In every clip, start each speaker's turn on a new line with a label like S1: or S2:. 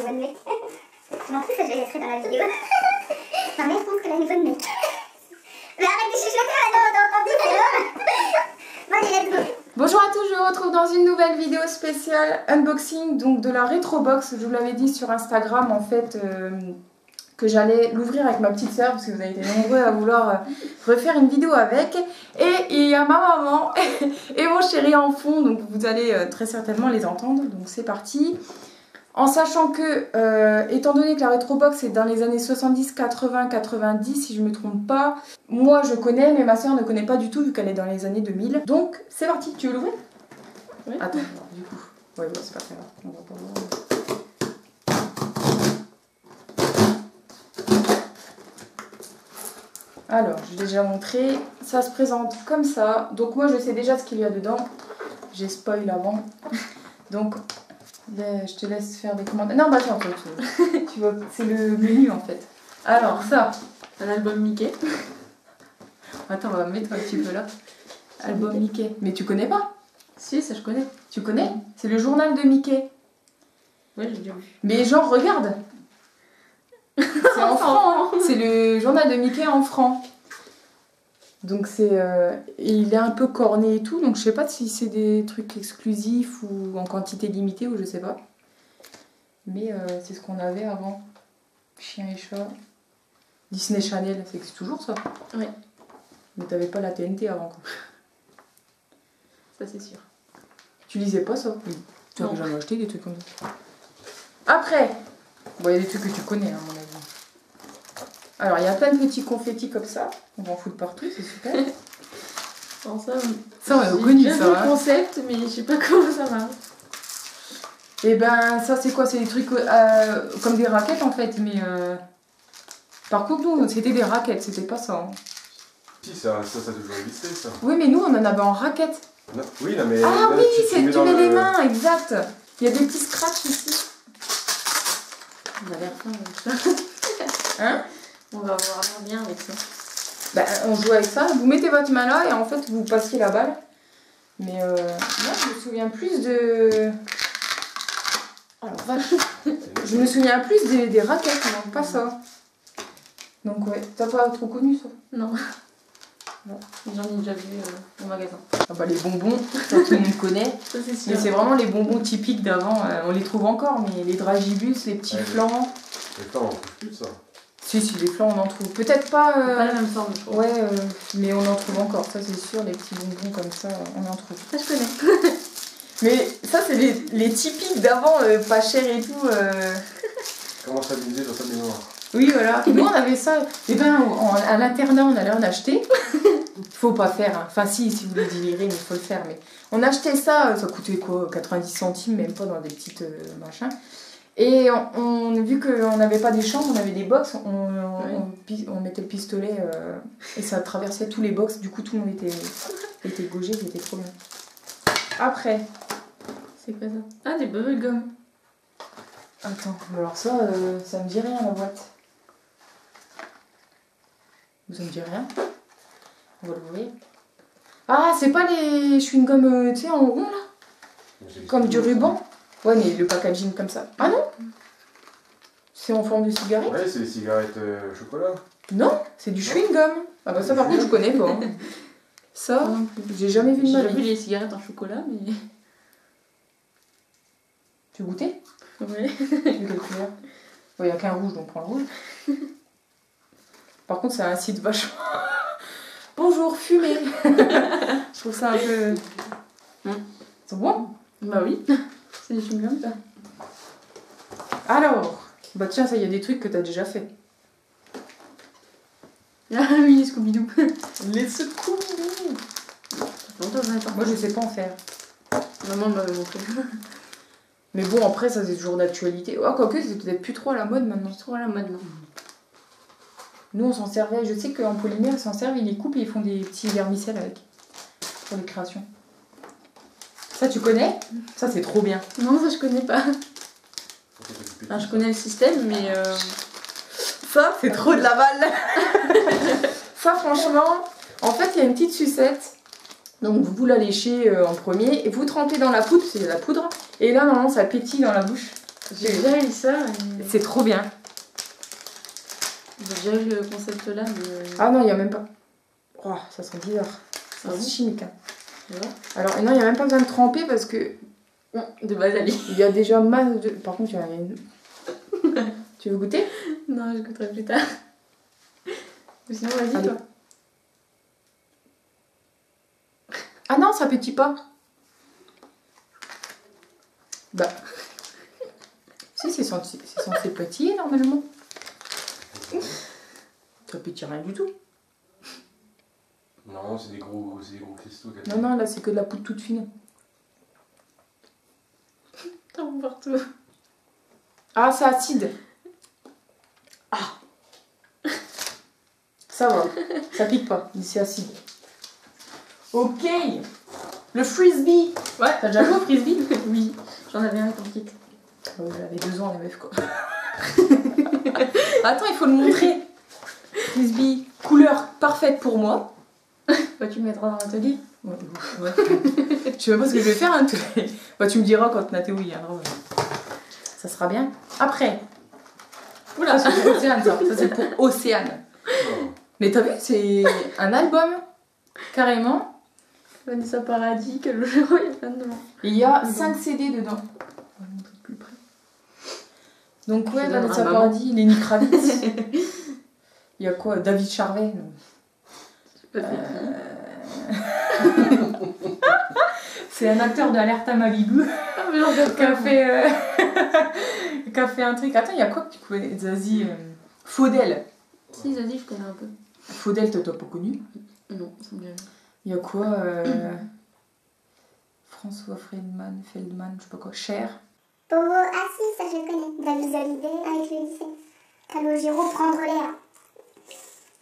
S1: bonne mec. Mais en plus, je vais laisser dans la vidéo. Ma mère pense qu'elle a une bonne mec. Mais arrête de chuchoter, non, t'as entendu, c'est bon, let's go.
S2: Bonjour à tous, je vous retrouve dans une nouvelle vidéo spéciale unboxing donc de la Retrobox. Je vous l'avais dit sur Instagram en fait que j'allais l'ouvrir avec ma petite soeur parce que vous avez été nombreux à vouloir refaire une vidéo avec. Et il y a ma maman et mon chéri en fond, donc vous allez très certainement les entendre. Donc c'est parti. En sachant que, étant donné que la Retrobox est dans les années 70, 80, 90, si je ne me trompe pas, moi je connais, mais ma soeur ne connaît pas du tout vu qu'elle est dans les années 2000. Donc c'est parti, tu veux l'ouvrir? Oui. Attends, alors, du coup. Ouais, bon, c'est pas très grave. On va pas voir. Alors, je l'ai déjà montré. Ça se présente comme ça. Donc moi je sais déjà ce qu'il y a dedans. J'ai spoil avant. Donc... je te laisse faire des commentaires. Non, bah attends, tu vois, c'est le menu en fait. Alors, ça,
S3: un album Mickey.
S2: Attends, on va mettre un petit peu là. Album Mickey. Mais tu connais pas?
S3: Si, ça je connais.
S2: Tu connais? C'est le journal de Mickey.
S3: Ouais, j'ai déjà vu.
S2: Mais genre, regarde. C'est en franc. Hein. C'est le journal de Mickey en franc. Donc c'est, il est un peu corné et tout, donc je sais pas si c'est des trucs exclusifs ou en quantité limitée ou je sais pas. Mais c'est ce qu'on avait avant. Chien et chat. Disney Channel, c'est toujours ça.
S3: Oui.
S2: Mais t'avais pas la TNT avant quoi.
S3: Ça c'est sûr.
S2: Tu lisais pas ça? Oui. Tu avais jamais acheté des trucs comme ça. Après, bon, il y a des trucs que tu connais à mon avis. Alors, il y a plein de petits confettis comme ça. On va en foutre partout, c'est super.
S3: Alors ça
S2: on a connu ça.
S3: Le concept, mais je sais pas comment ça marche.
S2: Et ben, ça, c'est quoi? C'est des trucs comme des raquettes en fait, mais. Par contre, nous, c'était des raquettes, c'était pas ça. Hein.
S4: Si, ça a toujours existé, ça.
S2: Oui, mais nous, on en avait en raquette.
S4: Non, oui, non, mais.
S2: Ah
S4: là,
S2: oui, tu mets les
S4: le...
S2: mains, exact. Il y a des petits scratchs ici.
S3: On a l'air fin avec ça.
S2: Hein? On
S3: va voir bien avec ça.
S2: Bah, on joue avec ça, vous mettez votre main là et en fait vous passiez la balle. Mais moi je me souviens plus de... Alors vache. Je me souviens plus des raquettes, non, pas ça. Donc ouais, t'as pas trop connu ça?
S3: Non. J'en ai déjà vu au magasin.
S2: Ah bah les bonbons, ça tout le monde connaît.
S3: Ça c'est sûr.
S2: Mais c'est vraiment les bonbons typiques d'avant, on les trouve encore, mais les dragibus, les petits flans.
S4: Les flans on trouve plus ça.
S2: Si, les flans on en trouve. Peut-être pas...
S3: pas la même forme je crois.
S2: Ouais, mais on en trouve encore, ça c'est sûr, les petits bonbons comme ça, on en trouve.
S3: Ça je connais.
S2: Mais ça c'est les typiques d'avant, pas cher et tout.
S4: Comment s'amuser dans sa mémoire?
S2: Oui voilà, nous on avait ça, et ben à l'internat on allait en acheter. Faut pas faire, hein. Enfin si vous voulez délirer, il faut le faire, mais on achetait ça, ça coûtait quoi, 90 centimes, même pas dans des petites machins. Et vu qu'on n'avait pas des chambres, on avait des box, on mettait le pistolet et ça traversait tous les box, du coup tout le monde était gaugé, c'était trop bien. Après,
S3: c'est quoi ça? Ah, des bubblegum.
S2: Attends, alors ça me dit rien la boîte. Ça me dit rien. On va l'ouvrir. Ah, c'est pas les chewing-gum, tu sais, en rond là? Comme du ruban? Ouais, mais le packaging comme ça. Ah non? C'est en forme de cigarette?
S4: Ouais, c'est des cigarettes chocolat.
S2: Non, c'est du chewing-gum. Ah bah ça par contre je connais pas. Hein. Ça, j'ai jamais vu de ma vie.
S3: J'ai vu les cigarettes en chocolat, mais...
S2: Tu veux goûter?
S3: Ouais.
S2: Il n'y a qu'un rouge, donc prends le rouge. Par contre, c'est un site vachement... Bonjour, fumée. Je trouve ça un peu... C'est bon?
S3: Bah oui. C'est des chewing-gums ça.
S2: Alors, bah tiens, ça, il y a des trucs que t'as déjà fait.
S3: Ah oui, les Scooby-Doo.
S2: Les Scooby-Doo. Moi, je sais pas en faire.
S3: Maman m'avait montré.
S2: Mais bon, après, ça c'est toujours d'actualité. Oh, quoique, c'est peut-être plus trop à la mode maintenant.
S3: C'est trop à la mode, non.
S2: Nous, on s'en servait. Je sais qu'en polymère, ils s'en servent, ils les coupent et ils font des petits vermicelles avec. Pour les créations. Ça, tu connais? Ça, c'est trop bien.
S3: Non, ça, je connais pas. Enfin, je connais le système, mais...
S2: Ça, c'est trop de la balle. Ça, franchement, en fait, il y a une petite sucette. Donc, vous la léchez en premier et vous trempez dans la poudre, c'est de la poudre. Et là, normalement, ça pétille dans la bouche.
S3: J'ai déjà eu ça. Et...
S2: C'est trop bien.
S3: J'ai déjà eu le concept là, mais.
S2: Ah non, il n'y a même pas. Oh, ça sent bizarre.
S3: Ah bon?
S2: C'est chimique. Hein.
S3: Tu vois?
S2: Alors, non, il n'y a même pas besoin de tremper parce que
S3: De base, Ali.
S2: il y a déjà masse de. Par contre, il y a une. Tu veux goûter?
S3: Non, je goûterai plus tard. Ou sinon, vas-y,
S2: Allez.
S3: toi.
S2: Ah non, ça pétille pas. Bah. Si, c'est censé pétiller normalement. Ça pétille rien du tout.
S4: Non, c'est des gros cristaux.
S2: Non, non, là c'est que de la poudre toute fine.
S3: T'en partout.
S2: Ah, c'est acide. Ah. Ça va, ça pique pas, mais c'est acide. Ok. Le frisbee. Ouais, t'as déjà joué au frisbee?
S3: Oui, j'en avais un comme kit.
S2: Oh, j'avais 2 ans, la meuf quoi. Attends, il faut le montrer. Frisbee, couleur parfaite pour moi.
S3: Bah, tu le mettras dans l'atelier.
S2: Ouais. Je sais même pas ce que je vais faire. Hein. Bah, tu me diras quand Nathéo y viendra. Ça sera bien. Après. Oula, ça c'est pour Océane, ça. Ça c'est pour Océane. Mais t'as vu, c'est un album. Carrément.
S3: Vanessa Paradis, quel jour il y a plein de noms.
S2: Et il y a 5 CD dedans. On va montrer de plus près. Donc, ouais,
S3: Je donne
S2: Vanessa
S3: un maman.
S2: Paradis, Lenny Kravitz. Il y a quoi? David Charvet. Non.
S3: J'ai pas fait.
S2: C'est un acteur d'Alerte à Malibu
S3: Ah, mais j'en regarde
S2: qui a
S3: pas.
S2: fait, qui a fait un truc. Attends, il y a quoi que tu connais? Zazie. Faudel.
S3: Si, Zazie, je connais un peu.
S2: Faudel, t'as pas connu?
S3: Non, ça me dit rien.
S2: Il y a quoi François Feldman, je sais pas quoi. Cher.
S1: Pogo, ah si, ça je le connais. David Hallyday avec le lycée. Calogero, prendre l'air.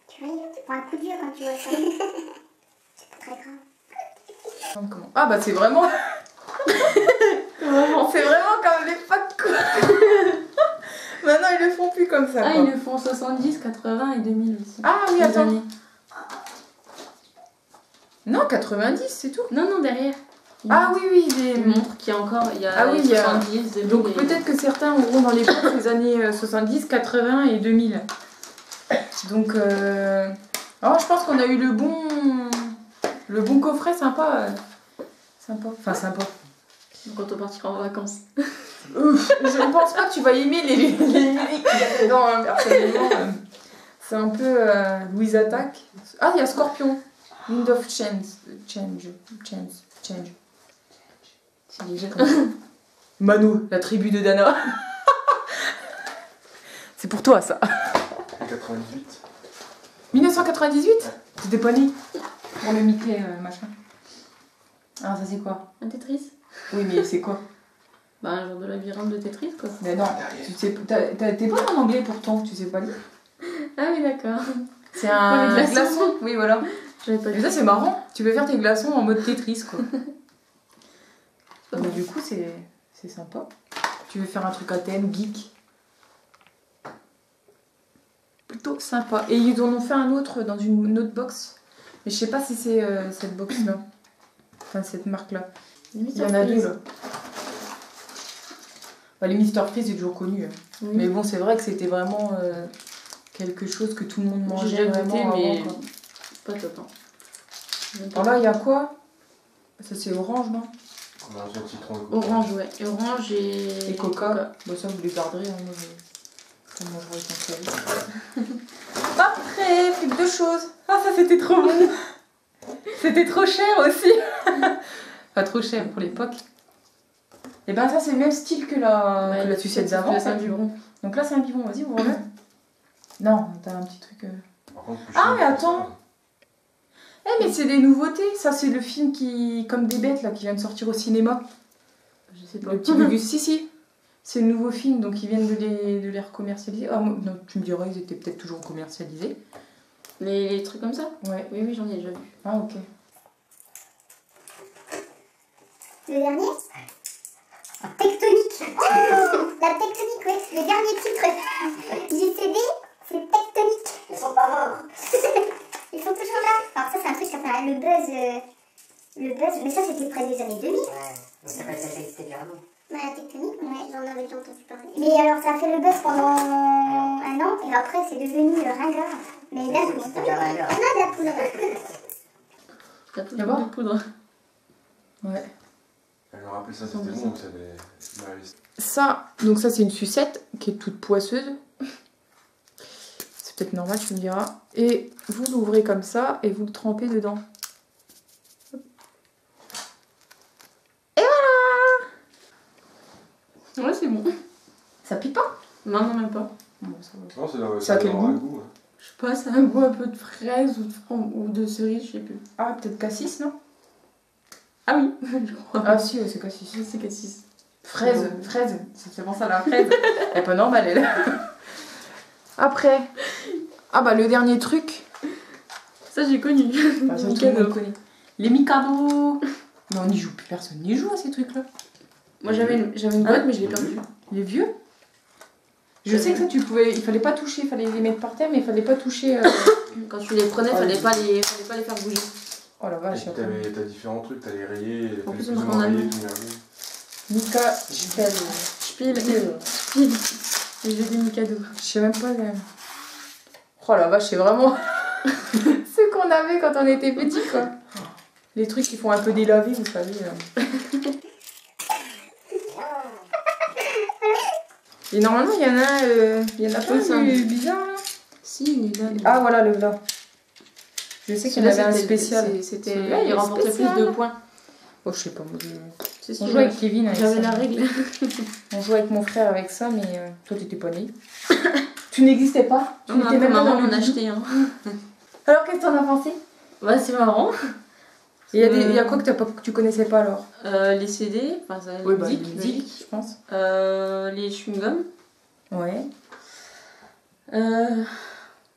S1: Tu vois, tu prends un coup de vieux quand tu vois ça. C'est pas très grave.
S2: Comment? Ah bah c'est vraiment. C'est vraiment comme l'époque quoi. Maintenant ils le font plus comme ça.
S3: Ah,
S2: quoi.
S3: ils le font 70, 80 et 2000 aussi.
S2: Ah oui,
S3: Les
S2: attends.
S3: années.
S2: Non, 90, c'est tout.
S3: Non, non, derrière.
S2: Ah oui, oui,
S3: Il
S2: des...
S3: montre qu'il y a encore, il y a
S2: Ah oui, il y a-
S3: 70, 2000.
S2: Donc
S3: et-
S2: peut-être que certains auront dans les boîtes les années 70, 80 et 2000. Donc, oh, je pense qu'on a eu le bon coffret sympa. Sympa. Enfin, sympa.
S3: Quand on partira en vacances.
S2: Ouf, je ne pense pas que tu vas aimer les musiques qu'il y a dedans, hein, personnellement. C'est un peu Louise Attaque. Ah, il y a Scorpion. Wind of Change. C'est déjà comme ça. Mano, la tribu de Dana. C'est pour toi ça.
S4: 98.
S2: 1998 T'étais pas né pour le Mickey machin. Ah, ça c'est quoi?
S3: Un Tetris?
S2: Oui, mais c'est quoi?
S3: Bah, un genre de labyrinthe de Tetris, quoi.
S2: Mais non, tu sais, t'es pas en anglais pourtant, tu sais pas lire.
S3: Ah oui, d'accord.
S2: C'est un
S3: Pour les glaçons.
S2: glaçon. Oui, voilà.
S3: J'avais pas
S2: Mais
S3: dit
S2: ça c'est marrant, tu peux faire tes glaçons en mode Tetris quoi. Donc du coup c'est sympa. Tu veux faire un truc à thème, geek. Plutôt sympa. Et ils en ont fait un autre dans une autre box. Mais je sais pas si c'est cette box là. Enfin cette marque là. Il y en a deux là. Bah, les Mr Freeze c'est toujours connu. Hein.
S3: Oui.
S2: Mais bon c'est vrai que c'était vraiment quelque chose que tout le monde mangeait
S3: J'ai déjà
S2: vraiment
S3: goûté, mais
S2: avant, quoi.
S3: pas top. Hein.
S2: Alors là il y a quoi? Ça c'est orange non?
S4: On a un citron et coca.
S3: Orange, ouais. Et orange
S2: Et coca. Bon, ça, vous les garderez. Hein, moi, je mangerai sans service. Après, plus que 2 choses. Ah, ça, c'était trop bon. C'était trop cher aussi. Pas trop cher pour l'époque. Et ben, ça, c'est le même style que la sucette d'avant.
S3: C'est un biberon.
S2: Donc là, c'est un biberon. Vas-y, vous remettez. Non, t'as un petit truc.
S4: Par contre, plus
S2: Ah,
S4: cher,
S2: mais attends. Eh, mais c'est des nouveautés. Ça, c'est le film qui. Comme des bêtes, là, qui vient de sortir au cinéma.
S3: Je sais pas.
S2: Le petit Gugus, si. C'est le nouveau film, donc ils viennent de les recommercialiser. Ah, non, tu me diras, ils étaient peut-être toujours commercialisés.
S3: Les trucs comme ça?
S2: Ouais.
S3: Oui, oui, j'en ai déjà vu.
S2: Ah, ok.
S1: Le dernier Tectonique. Oh, la tectonique, oui. Le dernier titre JCB, c'est Tectonique. Ils sont pas morts. Ils sont toujours là. Alors ça, c'est un truc, enfin, le buzz, mais ça, c'était près des années 2000.
S5: Ouais, mais ça peut exister déjà avant.
S1: Bah, la tectonique, ouais, j'en avais déjà entendu parler. Mais alors, ça a fait le buzz pendant un an, et après, c'est devenu ringard. Mais là, c'est pas ringard. On a de la poudre.
S3: La poudre
S2: D'abord
S3: de poudre.
S2: Ouais.
S4: Elle me rappelle ça, c'était bon, ça avait...
S2: Ça, donc ça c'est une sucette qui est toute poisseuse. C'est peut-être normal, tu me diras. Et vous l'ouvrez comme ça et vous le trempez dedans. Et voilà! Ouais, c'est bon. Ça pique pas?
S3: Non, non, même pas.
S2: Bon, ça va.
S4: Non, c'est là,
S2: Ça a quel
S4: aura
S2: goût
S4: un goût.
S3: Je sais pas, ça a un goût un peu de fraise ou de, ou de cerise, je sais plus.
S2: Ah, peut-être cassis, non?
S3: Ah oui, je crois.
S2: Ah si, c'est cassis.
S3: Je sais cassis.
S2: Fraise, fraise, c'est vraiment ça la fraise. Elle est pas normale, elle. Après, ah bah le dernier truc.
S3: Ça, j'ai connu.
S2: Bah, ça,
S3: Les
S2: tout le monde
S3: Mikado.
S2: connaît.
S3: Les Mikado.
S2: Mais on n'y joue plus, personne n'y joue à ces trucs-là.
S3: Moi, j'avais une boîte, mais je l'ai perdue.
S2: Les vieux. Je sais que ça, tu pouvais, il fallait pas toucher, il fallait les mettre par terre, mais il fallait pas toucher.
S3: Quand tu les prenais, fallait pas les faire bouger.
S2: Oh la vache, attends.
S4: T'as différents trucs, t'as les rayés,
S3: En
S4: t'as
S3: plus,
S4: les plus
S3: on
S4: ou
S3: en
S4: moins
S3: a
S4: rayés,
S3: mis.
S4: tout merveilleux.
S2: Mika, Spiel.
S3: Spiel. Et j'ai des Mikado.
S2: Je sais même pas. Oh la vache, c'est vraiment ce qu'on avait quand on était petit, quoi. Les trucs qui font un peu délaver, vous savez. Et normalement, il y en a pas
S3: ça.
S2: bizarre là.
S3: Si, il est là.
S2: Ah voilà, le là. Je sais qu'il y en avait un
S3: C'était-
S2: spécial.
S3: C'était.
S2: Celui-là,
S3: Il remportait plus
S2: spécial.
S3: de points.
S2: Oh, je sais pas. Moi,
S3: C'est
S2: on
S3: sûr,
S2: jouait avec Kevin avec
S3: j'avais
S2: ça.
S3: la règle.
S2: On jouait avec mon frère avec ça, mais toi, t'étais pas né. Tu n'existais pas. Tu
S3: Non,
S2: n'étais
S3: ma
S2: même pas
S3: maman
S2: dans le
S3: m'en a
S2: bidou.
S3: acheté un.
S2: Alors, qu'est-ce que t'en as pensé?
S3: Bah, c'est marrant.
S2: Il y a quoi que tu connaissais pas alors?
S3: Les CD, enfin, ça,
S2: Oui,
S3: les
S2: bah,
S3: musiques,
S2: musique, je pense.
S3: les chewing-gums.
S2: Ouais.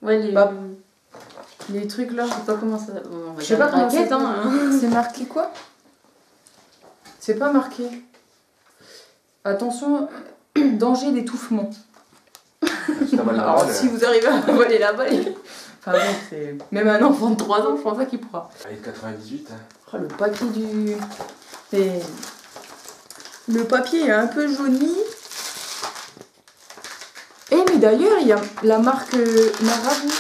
S3: Ouais, les.
S2: Bah, les trucs là.
S3: Je sais pas comment ça. On va
S2: Je sais
S3: dire
S2: pas comment
S3: raquettes,
S2: c'est.
S3: hein.
S2: C'est marqué quoi? C'est pas marqué. Attention, danger d'étouffement.
S4: Si t'as mal
S2: Alors,
S4: là-bas,
S2: si vous arrivez à voler la balle. Enfin bon, c'est. Même un enfant de 3 ans, je pense pas qu'il pourra.
S4: Allez, 98, hein.
S2: Oh, le papier du. Et... Le papier est un peu jauni. Eh, mais d'ailleurs, il y a la marque Marabout.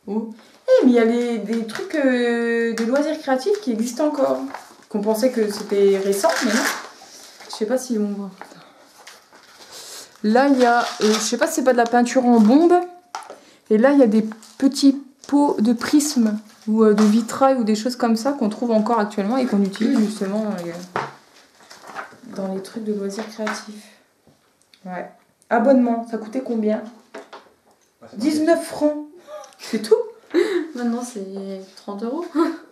S2: Oh. Eh, mais il y a des trucs de loisirs créatifs qui existent encore. Qu'on pensait que c'était récent, mais non. Je sais pas si on voit. Là, il y a. Je sais pas si c'est pas de la peinture en bombe. Et là, il y a des petits pots de prisme ou de vitrail ou des choses comme ça qu'on trouve encore actuellement et qu'on utilise justement dans les trucs de loisirs créatifs. Ouais. Abonnement, ça coûtait combien?
S4: Ah, c'est
S2: 19 francs. C'est tout?
S3: Maintenant, c'est 30 €.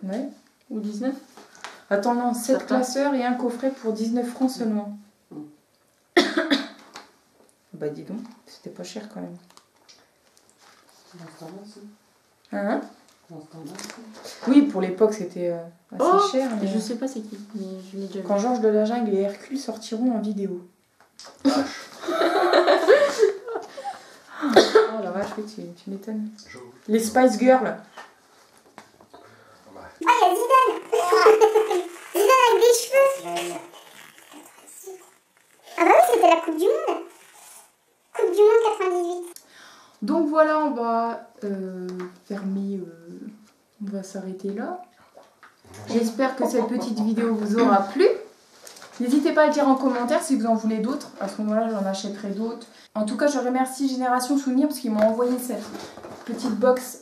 S2: Ouais.
S3: Ou 19.
S2: Attends, non, 7
S3: Ça
S2: classeurs et un coffret pour 19 francs seulement. Bah dis donc, c'était pas cher quand même. Hein? Oui, pour l'époque c'était assez
S3: Oh,
S2: cher. Mais...
S3: Je sais pas c'est qui, mais je l'ai déjà vu.
S2: Quand Georges de la Jungle et Hercule sortiront en vidéo. Oh la vache, oui, tu m'étonnes.
S4: chaud.
S2: Les Spice Girls.
S1: Ah, il y a Zidane. Zidane avec des cheveux. Ah bah oui, c'était la Coupe du Monde. Coupe du Monde 98.
S2: Donc voilà, on va fermer, on va s'arrêter là. J'espère que cette petite vidéo vous aura plu. N'hésitez pas à le dire en commentaire si vous en voulez d'autres. À ce moment-là, j'en achèterai d'autres. En tout cas, je remercie Génération Souvenir parce qu'ils m'ont envoyé cette petite box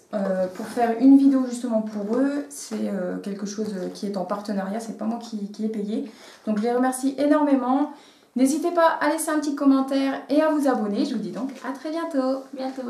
S2: pour faire une vidéo justement pour eux. C'est quelque chose qui est en partenariat, c'est pas moi qui ai payé. Donc je les remercie énormément. N'hésitez pas à laisser un petit commentaire et à vous abonner. Je vous dis donc à très bientôt.
S3: Bientôt.